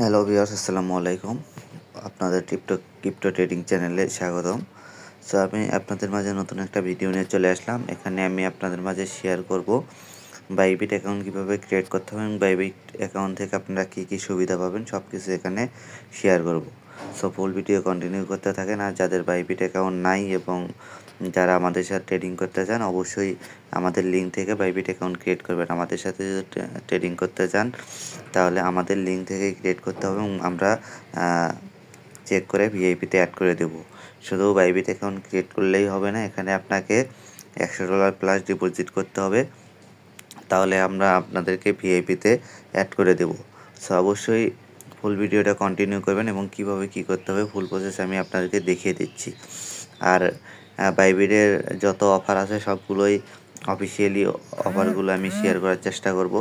Hello viewers, আসসালামু আলাইকুম। আপনাদের ক্রিপ্টো ট্রেডিং চ্যানেলে স্বাগতম। সো আমি আপনাদের মাঝে নতুন একটা ভিডিও নিয়ে চলে আসলাম। এখানে আমি আপনাদের মাঝে শেয়ার করব বাইবিট অ্যাকাউন্ট কীভাবে ক্রিয়েট করতে হবে এবং বাইবিট অ্যাকাউন্ট থেকে আপনারা কী কী সুবিধা পাবেন সব কিছু এখানে শেয়ার করব। সো ফুল ভিডিও কন্টিনিউ করতে থাকেন। আর যাদের বাইবিট অ্যাকাউন্ট নাই এবং যারা আমাদের সাথে ট্রেডিং করতে চান, অবশ্যই আমাদের লিঙ্ক থেকে বাইবিট অ্যাকাউন্ট ক্রিয়েট করবেন। আমাদের সাথে যদি ট্রেডিং করতে চান তাহলে আমাদের লিঙ্ক থেকে ক্রিয়েট করতে হবে এবং আমরা চেক করে ভিআইপিতে অ্যাড করে দেব। শুধু বাইবিট অ্যাকাউন্ট ক্রিয়েট করলেই হবে না, এখানে আপনাকে $100 প্লাস ডিপোজিট করতে হবে, তাহলে আমরা আপনাদেরকে ভিআইপিতে অ্যাড করে দেব। সো অবশ্যই ফুল ভিডিওটা কন্টিনিউ করবেন এবং কীভাবে কী করতে হবে ফুল প্রসেস আমি আপনাদেরকে দেখিয়ে দিচ্ছি। আর বাইবিটের যত অফার আছে সবগুলোই অফিসিয়ালি অফারগুলো আমি শেয়ার করার চেষ্টা করব।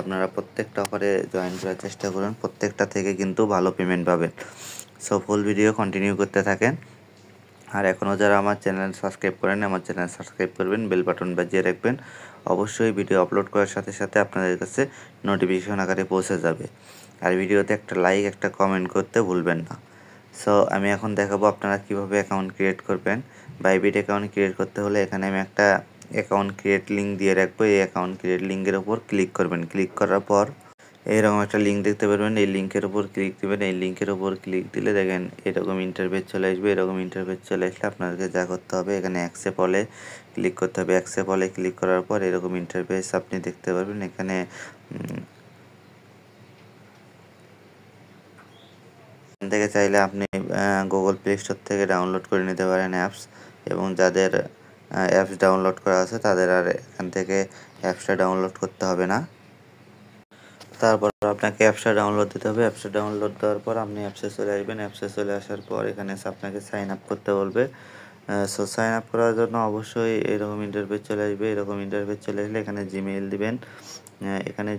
আপনারা প্রত্যেকটা অফারে জয়েন করার চেষ্টা করুন, প্রত্যেকটা থেকে কিন্তু ভালো পেমেন্ট পাবেন। সো ফুল ভিডিও কন্টিনিউ করতে থাকেন। আর এখনও যারা আমার চ্যানেল সাবস্ক্রাইব করেন, আমার চ্যানেল সাবস্ক্রাইব করবেন, বেল বাটন বাজিয়ে রাখবেন। অবশ্যই ভিডিও আপলোড করার সাথে সাথে আপনাদের কাছে নোটিফিকেশন আকারে পৌঁছে যাবে। আর ভিডিওতে একটা লাইক, একটা কমেন্ট করতে ভুলবেন না। সো আমি এখন দেখাবো আপনারা কীভাবে অ্যাকাউন্ট ক্রিয়েট করবেন। বাইবিট অ্যাকাউন্ট ক্রিয়েট করতে হলে এখানে আমি একটা অ্যাকাউন্ট ক্রিয়েট লিঙ্ক দিয়ে রাখবো। এই অ্যাকাউন্ট ক্রিয়েট লিঙ্কের ওপর ক্লিক করবেন। ক্লিক করার পর এরকম একটা লিঙ্ক দেখতে পারবেন, এই লিঙ্কের ওপর ক্লিক দেবেন। এই লিঙ্কের ওপর ক্লিক দিলে দেখেন এরকম ইন্টারফেস চলে আসবে। এরকম ইন্টারফেস চলে আসলে আপনাদেরকে যা করতে হবে, এখানে অ্যাকসেপ্ট অলে ক্লিক করতে হবে। অ্যাকসেপ্ট অলে ক্লিক করার পর এরকম ইন্টারফেস আপনি দেখতে পারবেন। এখানে থেকে চাইলে আপনি গুগল প্লে স্টোর থেকে ডাউনলোড করে নিতে পারেন অ্যাপস, এবং যাদের অ্যাপস ডাউনলোড করা আছে তাদের আর এখান থেকে অ্যাপসটা ডাউনলোড করতে হবে না। তারপর আপনাকে অ্যাপসটা ডাউনলোড দিতে হবে। অ্যাপসটা ডাউনলোড দেওয়ার পর আপনি অ্যাপসে চলে আসবেন। অ্যাপসে চলে আসার পর এখানে আপনাকে সাইন আপ করতে বলবে। সো সাইন আপ করার জন্য অবশ্যই এরকম ইন্টারফেস চলে আসবে। এরকম ইন্টারফেস চলে আসলে এখানে জিমেইল দিবেন। এখানে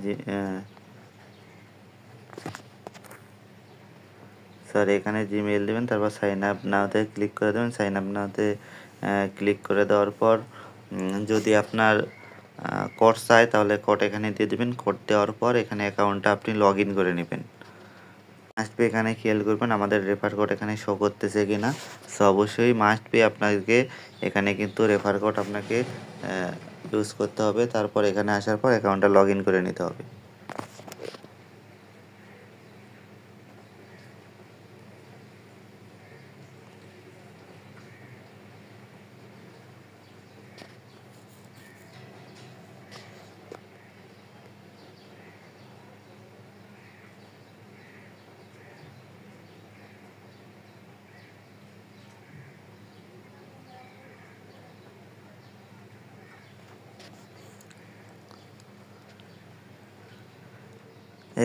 এখানে জিমেইল দেবেন, তারপর সাইন আপ নাওতে ক্লিক করে দেবেন। সাইন আপ নাওতে ক্লিক করে দেওয়ার পর যদি আপনার কোড চায় তাহলে কোড এখানে দিয়ে দেবেন। কোড দেওয়ার পর এখানে অ্যাকাউন্টটা আপনি লগ ইন করে নেবেন। মাস্ট বি এখানে খেয়াল করবেন আমাদের রেফার কোড এখানে শো করতেছে কিনা। সো অবশ্যই মাস্ট বি আপনাকে এখানে কিন্তু রেফার কোড আপনাকে ইউজ করতে হবে। তারপর এখানে আসার পর অ্যাকাউন্টটা লগ ইন করে নিতে হবে।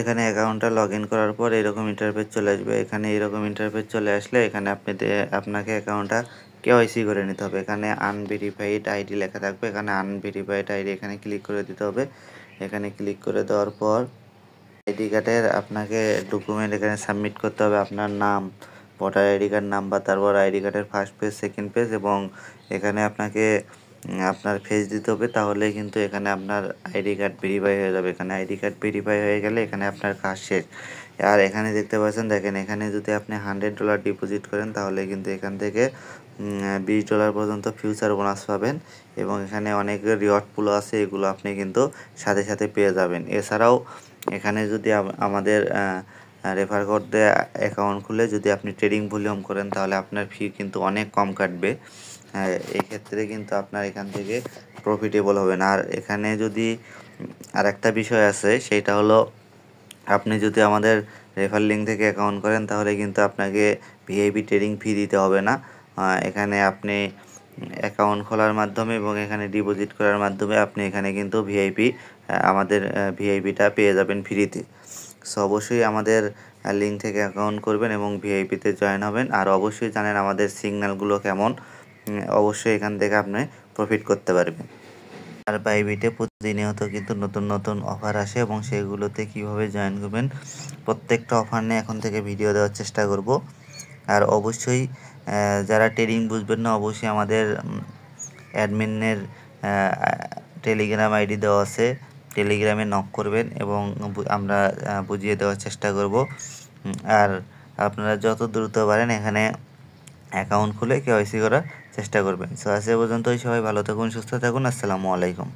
এখানে অ্যাকাউন্টটা লগ ইন করার পর এরকম ইন্টারফেস চলে আসবে। এখানে এরকম ইন্টারফেস চলে আসলে এখানে আপনাকে অ্যাকাউন্টটা কেওয়াইসি করে নিতে হবে। এখানে আনভেরিফাইড আইডি লেখা থাকবে, এখানে আনভেরিফাইড আইডি এখানে ক্লিক করে দিতে হবে। এখানে ক্লিক করে দেওয়ার পর আইডি কার্ডের আপনাকে ডকুমেন্ট এখানে সাবমিট করতে হবে। আপনার নাম, ভোটার আইডি কার্ড নাম্বার, তারপর আইডি কার্ডের ফার্স্ট পেজ, সেকেন্ড পেজ, এবং এখানে আপনাকে আপনার ফেস দিতে হবে। তাহলে কিন্তু এখানে আপনার আইডি কার্ড ভেরিফাই হয়ে যাবে। এখানে আইডি কার্ড ভেরিফাই হয়ে গেলে এখানে আপনার কাজ শেষ। আর এখানে দেখতে পাচ্ছেন, দেখেন এখানে যদি আপনি $100 ডিপোজিট করেন তাহলে কিন্তু এখান থেকে $20 পর্যন্ত ফিউচার বোনাস পাবেন, এবং এখানে অনেক রিওয়ার্ড পুল আছে, এগুলো আপনি কিন্তু সাথে সাথে পেয়ে যাবেন। এছাড়াও এখানে যদি আমাদের রেফার কোড দিয়ে অ্যাকাউন্ট খুলে যদি আপনি ট্রেডিং ভলিউম করেন তাহলে আপনার ফি কিন্তু অনেক কম কাটবে। এই ক্ষেত্রে কিন্তু আপনার এখান থেকে প্রফিটেবল হবেন। আর এখানে যদি আরেকটা বিষয় আছে, সেটা হলো আপনি যদি আমাদের রেফার লিঙ্ক থেকে অ্যাকাউন্ট করেন তাহলে কিন্তু আপনাকে ভিআইপি ট্রেডিং ফি দিতে হবে না। এখানে আপনি অ্যাকাউন্ট খোলার মাধ্যমে এবং এখানে ডিপোজিট করার মাধ্যমে আপনি এখানে কিন্তু আমাদের ভিআইপিটা পেয়ে যাবেন ফ্রিতে। সো অবশ্যই আমাদের লিঙ্ক থেকে অ্যাকাউন্ট করবেন এবং ভিআইপিতে জয়েন হবেন। আর অবশ্যই জানেন আমাদের সিগন্যালগুলো কেমন, অবশ্যই এখান থেকে আপনি প্রফিট করতে পারবেন। আর বাইবিটে প্রতিনিয়ত কিন্তু নতুন নতুন অফার আসে এবং সেগুলোতে কিভাবে জয়েন করবেন প্রত্যেকটা অফার নিয়ে এখন থেকে ভিডিও দেওয়ার চেষ্টা করব। আর অবশ্যই যারা ট্রেডিং বুঝবেন না, অবশ্যই আমাদের অ্যাডমিনের টেলিগ্রাম আইডি দেওয়া আছে, টেলিগ্রামে নক করবেন এবং আমরা বুঝিয়ে দেওয়ার চেষ্টা করব। আর আপনারা যত দ্রুত পারেন এখানে অ্যাকাউন্ট খুলে কেওয়াইসি করার চেষ্টা করবেন। সো আজ এ পর্যন্তই। সবাই ভালো থাকুন, সুস্থ থাকুন। আসসালামু আলাইকুম।